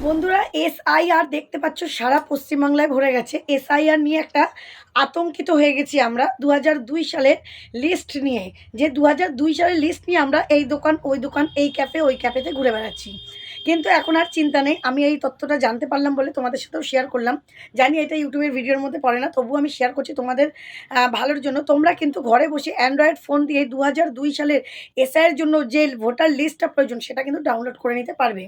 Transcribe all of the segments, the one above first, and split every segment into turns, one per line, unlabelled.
বন্ধুরা এসআইআর দেখতে পাচ্ছ সারা পশ্চিমবাংলায় ভরে গেছে। এসআইআর নিয়ে একটা আতঙ্কিত হয়ে গেছি আমরা ২০০২ সালের লিস্ট নিয়ে। যে ২০০২ সালের লিস্ট নিয়ে আমরা এই দোকান ওই দোকান, এই ক্যাফে ওই ক্যাফেতে ঘুরে বেড়াচ্ছি। কিন্তু এখন আর চিন্তা নেই। আমি এই তথ্যটা জানতে পারলাম বলে তোমাদের সাথেও শেয়ার করলাম। জানি এটা ইউটিউবের ভিডিওর মধ্যে পড়ে না, তবুও আমি শেয়ার করছি তোমাদের ভালোর জন্য। তোমরা কিন্তু ঘরে বসে অ্যান্ড্রয়েড ফোন দিয়ে ২০০২ সালের এসআইআর জন্য যে ভোটার লিস্টটা প্রয়োজন সেটা কিন্তু ডাউনলোড করে নিতে পারবে।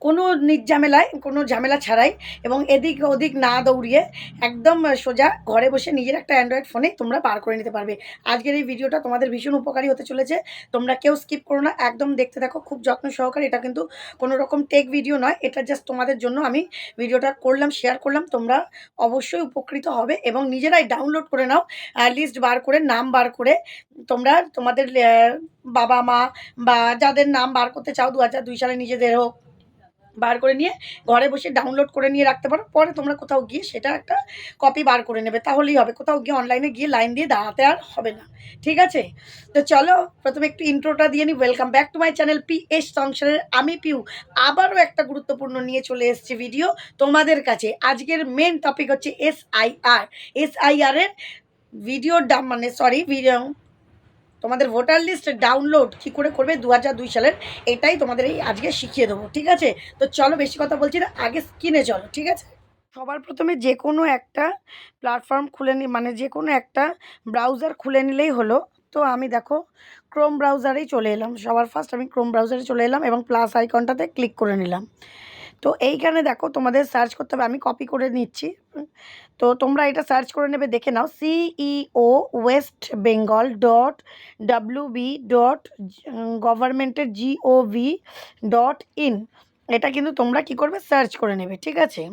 কোনো নির্ঝামেলায়, কোনো ঝামেলা ছাড়াই এবং এদিক ওদিক না দৌড়িয়ে একদম সোজা ঘরে বসে নিজের একটা অ্যান্ড্রয়েড ফোনে তোমরা বার করে নিতে পারবে। আজকের এই ভিডিওটা তোমাদের ভীষণ উপকারী হতে চলেছে। তোমরা কেউ স্কিপ করো না, একদম দেখতে থাকো খুব যত্ন সহকারে। এটা কিন্তু কোনো রকম টেক ভিডিও নয়, এটা জাস্ট তোমাদের জন্য আমি ভিডিওটা করলাম, শেয়ার করলাম। তোমরা অবশ্যই উপকৃত হবে এবং নিজেরাই ডাউনলোড করে নাও। লিস্ট বার করে, নাম বার করে তোমরা তোমাদের বাবা মা বা যাদের নাম বার করতে চাও ২০০২ সালে নিজেদের হোক, বার করে নিয়ে ঘরে বসে ডাউনলোড করে নিয়ে রাখতে পারো। পরে তোমরা কোথাও গিয়ে সেটা একটা কপি বার করে নেবে, তাহলেই হবে। কোথাও গিয়ে অনলাইনে গিয়ে লাইন দিয়ে দাঁড়াতে আর হবে না। ঠিক আছে? তো চলো প্রথমে একটু ইন্ট্রোটা দিয়ে নিই। Welcome back to my channel PS সংসারের আমি পিউ। আবারও একটা গুরুত্বপূর্ণ নিয়ে চলে এসেছি ভিডিও তোমাদের কাছে। আজকের মেন টপিক হচ্ছে এসআইআর। এসআইআরের ভিডিওর দাম মানে সরি ভিডিও তোমাদের ভোটার লিস্ট ডাউনলোড কী করে করবে ২০০২ সালের, এটাই তোমাদের এই আজকে শিখিয়ে দেবো। ঠিক আছে? তো চলো বেশি কথা বলছি না, আগে স্ক্রিনে চলো। ঠিক আছে? সবার প্রথমে যে কোনো একটা প্ল্যাটফর্ম খুলে মানে যে কোনো একটা ব্রাউজার খুলে নিলেই হলো। তো আমি দেখো ক্রোম ব্রাউজারেই চলে এলাম। সবার ফার্স্ট আমি ক্রোম ব্রাউজারে চলে এলাম এবং প্লাস আইকনটাতে ক্লিক করে নিলাম। তো এইখানে দেখো তোমাদের সার্চ করতে হবে, আমি কপি করে নিচ্ছি। তো তোমরা এটা সার্চ করে নেবে, দেখে নাও CEO West Bengal dot WB dot গভর্নমেন্টের GOV.in। এটা কিন্তু তোমরা কি করবে, সার্চ করে নেবে। ঠিক আছে?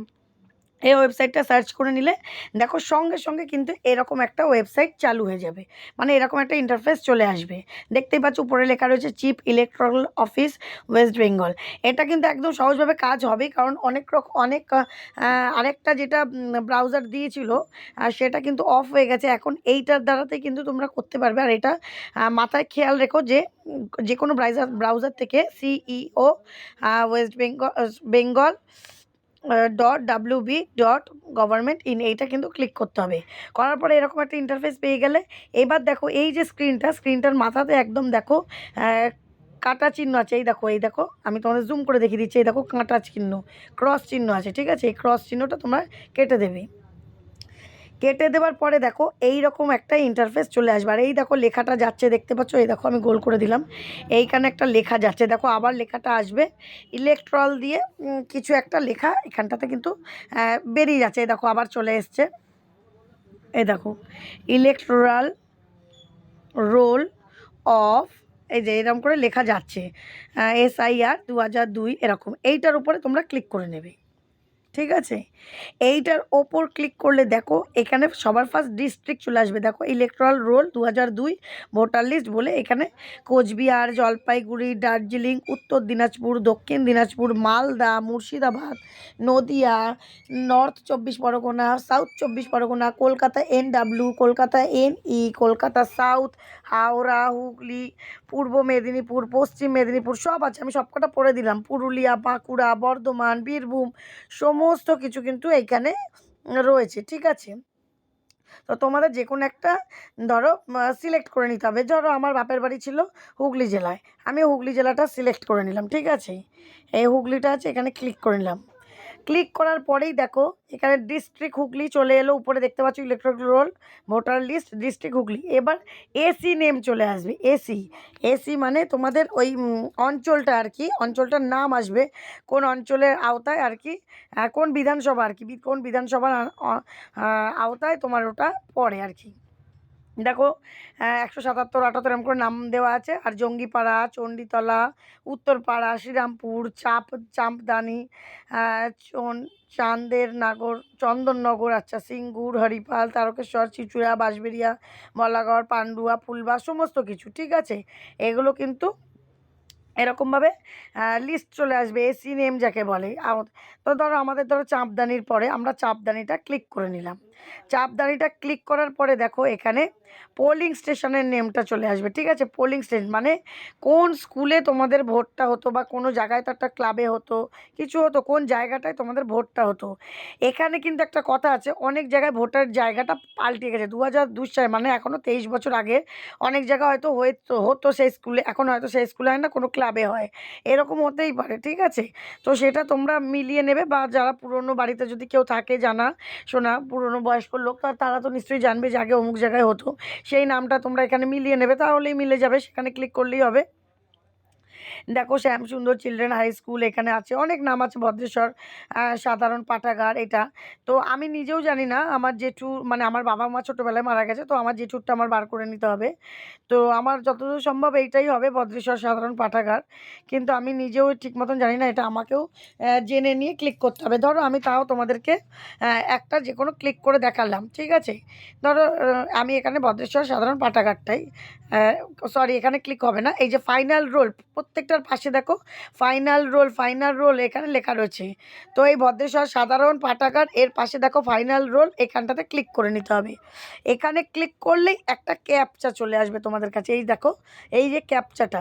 এই ওয়েবসাইটটা সার্চ করে নিলে দেখো সঙ্গে সঙ্গে কিন্তু এরকম একটা ওয়েবসাইট চালু হয়ে যাবে, মানে এরকম একটা ইন্টারফেস চলে আসবে। দেখতেই পাচ্ছ উপরে লেখা রয়েছে chief electoral office West Bengal. এটা কিন্তু একদম সহজভাবে কাজ হবে, কারণ অনেক আরেকটা যেটা ব্রাউজার দিয়েছিল সেটা কিন্তু অফ হয়ে গেছে। এখন এইটার দ্বারাতে কিন্তু তোমরা করতে পারবে। আর এটা মাথায় খেয়াল রেখো যে যে কোনো ব্রাউজার থেকে CEO ওয়েস্ট বেঙ্গল .wb.government.in এইটা কিন্তু ক্লিক করতে হবে। করার পরে এরকম একটা ইন্টারফেস পেয়ে গেলে এবার দেখো এই যে স্ক্রিনটার মাথাতে একদম দেখো কাঁটা চিহ্ন আছে। এই দেখো আমি তোমাদের জুম করে দেখিয়ে দিচ্ছি। এই দেখো কাঁটা চিহ্ন, ক্রস চিহ্ন আছে। ঠিক আছে? এই ক্রস চিহ্নটা তোমরা কেটে দেবে। কেটে দেওয়ার পরে দেখো এই রকম একটা ইন্টারফেস চলে আসবে। আর এই দেখো লেখাটা যাচ্ছে, দেখতে পাচ্ছ? এই দেখো আমি গোল করে দিলাম, এইখানে একটা লেখা যাচ্ছে। দেখো আবার লেখাটা আসবে, ইলেকট্রাল দিয়ে কিছু একটা লেখা এখানটাতে কিন্তু বেরিয়ে যাচ্ছে। এই দেখো আবার চলে এসছে। এই দেখো ইলেকট্রাল রোল অফ, এই যে এরকম করে লেখা যাচ্ছে SIR ২০০২ এরকম। এইটার উপরে তোমরা ক্লিক করে নেবে। ঠিক আছে? এইটার ওপর ক্লিক করলে দেখো এখানে সবার ফার্স্ট ডিস্ট্রিক্ট চলে আসবে। দেখো ইলেকট্রাল রোল ২০০২ ভোটার লিস্ট বলে এখানে কোচবিহার, জলপাইগুড়ি, দার্জিলিং, উত্তর দিনাজপুর, দক্ষিণ Dinajpur, Malda, Murshidabad, Nadia, north ২৪ Pargana, south ২৪ Pargana, Kolkata NW, Kolkata NE, Kolkata south, Howrah, Hooghly, পূর্ব মেদিনীপুর, পশ্চিম মেদিনীপুর সব আছে। আমি সবকটা পড়ে দিলাম। পুরুলিয়া, বাঁকুড়া, বর্ধমান, বীরভূম সমস্ত কিছু কিন্তু এইখানে রয়েছে। ঠিক আছে? তো তোমাদের যে কোনো একটা ধরো সিলেক্ট করে নিতে হবে। ধরো আমার বাপের বাড়ি ছিল হুগলি জেলায়, আমি হুগলি জেলাটা সিলেক্ট করে নিলাম। ঠিক আছে? এই হুগলিটা আছে, এখানে ক্লিক করে নিলাম। ক্লিক করার পরেই দেখো এখানে ডিস্ট্রিক্ট হুগলি চলে এলো। উপরে দেখতে পাচ্ছ electoral roll voter list district Hooghly. এবার এসি নেম চলে আসবে। এসি মানে তোমাদের ওই অঞ্চলটা আর কি, অঞ্চলটার নাম আসবে, কোন অঞ্চলের আওতায় আর কি, কোন বিধানসভা আর কি, কোন বিধানসভার আওতায় তোমার ওটা পড়ে আর কি। দেখো ১৭৭, ৭৮ এরকম করে নাম দেওয়া আছে। আর জঙ্গিপাড়া, চণ্ডীতলা, উত্তরপাড়া, শ্রীরামপুর, চাঁপদানি, চন্দননগর, আচ্ছা, সিঙ্গুর, হরিপাল, তারকেশ্বর, চিচুড়া, বাঁশবেড়িয়া, মলাগড়, পান্ডুয়া, ফুলবাস সমস্ত কিছু। ঠিক আছে? এগুলো কিন্তু এরকমভাবে লিস্ট চলে আসবে, এসি নেম যাকে বলে। তো ধরো আমাদের চাঁপদানির পরে আমরা চাঁপদানিটা ক্লিক করে নিলাম। চাপদানিটা ক্লিক করার পরে দেখো এখানে পোলিং স্টেশনের নেমটা চলে আসবে, ঠিক আছে? পোলিং স্টেশন মানে কোন স্কুলে তোমাদের ভোটটা হতো, বা কোনো জায়গায় তো একটা ক্লাবে হতো, কিছু হতো, কোন জায়গাটায় তোমাদের ভোটটা হতো। এখানে কিন্তু একটা কথা আছে, অনেক জায়গায় ভোটার জায়গাটা পাল্টে গেছে 2002 সালে, মানে এখনও 23 বছর আগে অনেক জায়গায় হয়তো হতো সেই স্কুলে, এখন হয়তো সেই স্কুলে হয় না, কোনো ক্লাবে হয়, এরকম হতেই পারে, ঠিক আছে? তো সেটা তোমরা মিলিয়ে নেবে, বা যারা পুরনো বাড়িতে যদি কেউ থাকে জানা শোনা পুরনো বয়স্ক লোক, তারা তো নিশ্চয়ই জানবে যে আগে অমুক জায়গায় হতো, সেই নামটা তোমরা এখানে মিলিয়ে নেবে, তাহলেই মিলে যাবে, সেখানে ক্লিক করলেই হবে। দেখো শ্যামসুন্দর চিলড্রেন হাই স্কুল এখানে আছে, অনেক নাম আছে, ভদ্রেশ্বর সাধারণ পাঠাগার এটা। তো আমি নিজেও জানি না, আমার জেঠু মানে আমার বাবা মা ছোটোবেলায় মারা গেছে, তো আমার জেঠুরটা আমার বার করে নিতে হবে। তো আমার যতদূর সম্ভব এইটাই হবে, ভদ্রেশ্বর সাধারণ পাঠাগার, কিন্তু আমি নিজেও ঠিক মতন জানি না, এটা আমাকেও জেনে নিয়ে ক্লিক করতে হবে। ধরো আমি তাও তোমাদেরকে একটা যে কোনো ক্লিক করে দেখালাম, ঠিক আছে? ধরো আমি এখানে ভদ্রেশ্বর সাধারণ পাঠাগারটাই, সরি এখানে ক্লিক হবে না, এই যে ফাইনাল রোল প্রত্যেকটার পাশে দেখো ফাইনাল রোল এখানে লেখা রয়েছে। তো এই ভদ্রেশ্বর সাধারণ পাঠাগার এর পাশে দেখো ফাইনাল রোল, এখানটাতে ক্লিক করে নিতে হবে। এখানে ক্লিক করলেই একটা ক্যাপচা চলে আসবে তোমাদের কাছে, এই দেখো এই যে ক্যাপচাটা,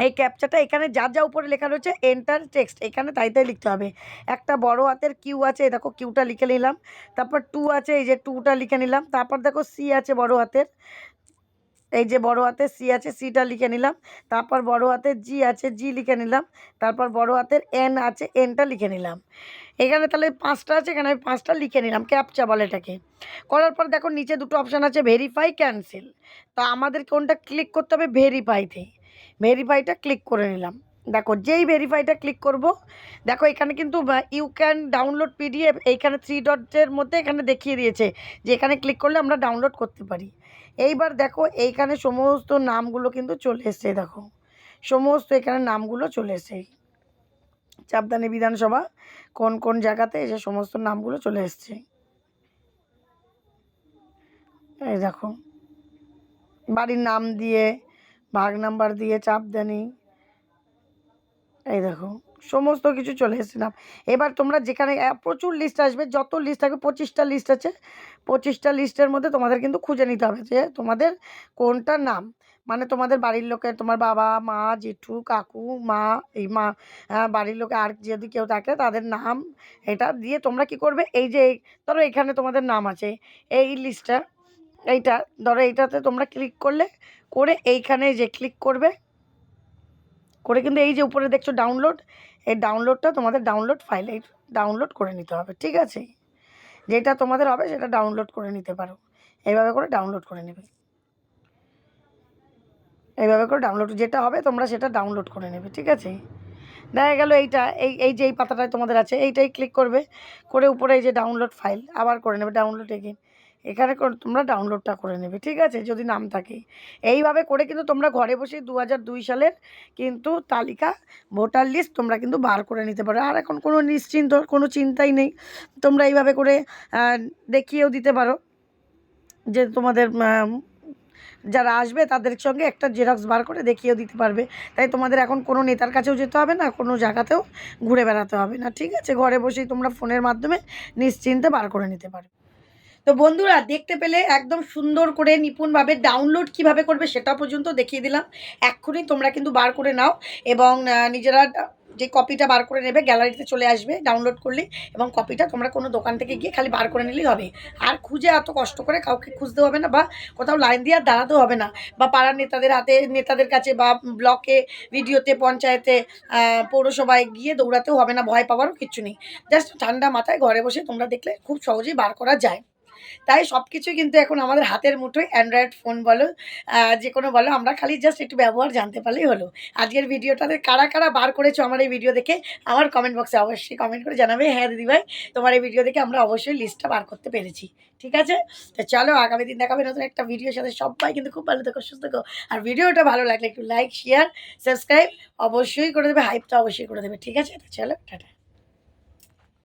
এই ক্যাপচাটা এখানে যা যা উপরে লেখা রয়েছে এন্টার টেক্সট, এখানে তাই তাই লিখতে হবে। একটা বড় হাতের কিউ আছে, এই দেখো কিউটা লিখে নিলাম, তারপর টু আছে, এই যে টুটা লিখে নিলাম, তারপর দেখো সি আছে বড় হাতের, এই যে বড় হাতের সি আছে, সিটা লিখে নিলাম, তারপর বড় হাতের জি আছে, জি লিখে নিলাম, তারপর বড় হাতের এন আছে, এনটা লিখে নিলাম। এখানে তাহলে 5টা আছে, এখানে আমি 5টা লিখে নিলাম, ক্যাপচা বলে এটাকে। করার পর দেখো নিচে দুটো অপশান আছে, ভেরিফাই ক্যান্সেল। তো আমাদের কোনটা ক্লিক করতে হবে? ভেরিফাইতে, ভেরিফাইটা ক্লিক করে নিলাম। দেখো যেই ভেরিফাইটা ক্লিক করব, দেখো এখানে কিন্তু ইউ ক্যান ডাউনলোড পিডিএফ, এইখানে 3 ডটের মধ্যে এখানে দেখিয়ে দিয়েছে যে এখানে ক্লিক করলে আমরা ডাউনলোড করতে পারি। এইবার দেখো এইখানে সমস্ত নামগুলো কিন্তু চলে এসছে, দেখো সমস্ত এখানে নামগুলো চলে এসছে, চাপদানি বিধানসভা কোন কোন জায়গাতে এসে সমস্ত নামগুলো চলে এসছে, এই দেখো বাড়ির নাম দিয়ে, ভাগ নাম্বার দিয়ে, চাপদানি, এই দেখো সমস্ত কিছু চলে এসছে নাম। এবার তোমরা যেখানে প্রচুর লিস্ট আসবে, যত লিস্ট থাকবে 25টা লিস্ট আছে, 25টা লিস্টের মধ্যে তোমাদের কিন্তু খুঁজে নিতে হবে যে তোমাদের কোনটা নাম, মানে তোমাদের বাড়ির লোকের, তোমার বাবা মা জেঠু কাকু মা, এই মা বাড়ির লোকে আর যদি কেউ থাকে তাদের নাম, এটা দিয়ে তোমরা কি করবে, এই যে ধরো এখানে তোমাদের নাম আছে, এই লিস্টটা, এইটা ধরো এইটাতে তোমরা ক্লিক করলে, করে এইখানে যে ক্লিক করবে, করে কিন্তু এই যে উপরে দেখছো ডাউনলোড, এই ডাউনলোডটা তোমাদের ডাউনলোড ফাইল, এই ডাউনলোড করে নিতে হবে, ঠিক আছে? যেটা তোমাদের হবে সেটা ডাউনলোড করে নিতে পারো, এইভাবে করে ডাউনলোড করে নেবে, এইভাবে করে ডাউনলোড যেটা হবে তোমরা সেটা ডাউনলোড করে নেবে, ঠিক আছে? দেখা গেল এইটা, এই যে এই পাতাটায় তোমাদের আছে এইটাই ক্লিক করবে, করে উপরে এই যে ডাউনলোড ফাইল আবার করে নেবে, ডাউনলোড এগেইন, এখানে তোমরা ডাউনলোডটা করে নেবে, ঠিক আছে? যদি নাম থাকে এইভাবে করে কিন্তু তোমরা ঘরে বসেই 2002 সালের কিন্তু তালিকা, ভোটার লিস্ট তোমরা কিন্তু বার করে নিতে পারো। আর এখন কোনো নিশ্চিন্ত কোনো চিন্তাই নেই, তোমরা এইভাবে করে দেখিয়েও দিতে পারো যে তোমাদের যারা আসবে তাদের সঙ্গে একটা জেরক্স বার করে দেখিয়েও দিতে পারবে। তাই তোমাদের এখন কোনো নেতার কাছেও যেতে হবে না, কোনো জায়গাতেও ঘুরে বেড়াতে হবে না, ঠিক আছে? ঘরে বসেই তোমরা ফোনের মাধ্যমে নিশ্চিন্তে বার করে নিতে পারবে। তো বন্ধুরা দেখতে পেলে একদম সুন্দর করে নিপুণভাবে ডাউনলোড কিভাবে করবে সেটা পর্যন্ত দেখিয়ে দিলাম। এক্ষুনি তোমরা কিন্তু বার করে নাও, এবং নিজেরা যে কপিটা বার করে নেবে গ্যালারিতে চলে আসবে ডাউনলোড করলে, এবং কপিটা তোমরা কোনো দোকান থেকে গিয়ে খালি বার করে নিলেই হবে। আর খুঁজে এত কষ্ট করে কাউকে খুঁজতে হবে না, বা কোথাও লাইন দিয়ে আর দাঁড়াতেও হবে না, বা পাড়ার নেতাদের হাতে, নেতাদের কাছে, বা ব্লকে, ভিডিওতে, পঞ্চায়েতে, পৌরসভায় গিয়ে দৌড়াতেও হবে না, ভয় পাওয়ারও কিচ্ছু নেই। জাস্ট ঠান্ডা মাথায় ঘরে বসে তোমরা দেখলে খুব সহজেই বার করা যায়। তাই সব কিছুই কিন্তু এখন আমাদের হাতের মুঠোয়, অ্যান্ড্রয়েড ফোন বলো যে কোনো বলো, আমরা খালি জাস্ট একটু ব্যবহার জানতে পারলেই হলো। আজকের ভিডিওটাতে কারা কারা বার করেছো আমার এই ভিডিও দেখে, আমার কমেন্ট বক্সে অবশ্যই কমেন্ট করে জানাবে, হ্যাঁ দিদিভাই তোমার এই ভিডিও দেখে আমরা অবশ্যই লিস্টটা বার করতে পেরেছি, ঠিক আছে? তো চলো আগামী দিন দেখাবে নতুন একটা ভিডিওর সাথে। সবাই কিন্তু খুব ভালো থেকো, সুস্থ থেকো, আর ভিডিওটা ভালো লাগলে একটু লাইক শেয়ার সাবস্ক্রাইব অবশ্যই করে দেবে, হাইপটা অবশ্যই করে দেবে, ঠিক আছে? তো চলো টাটা।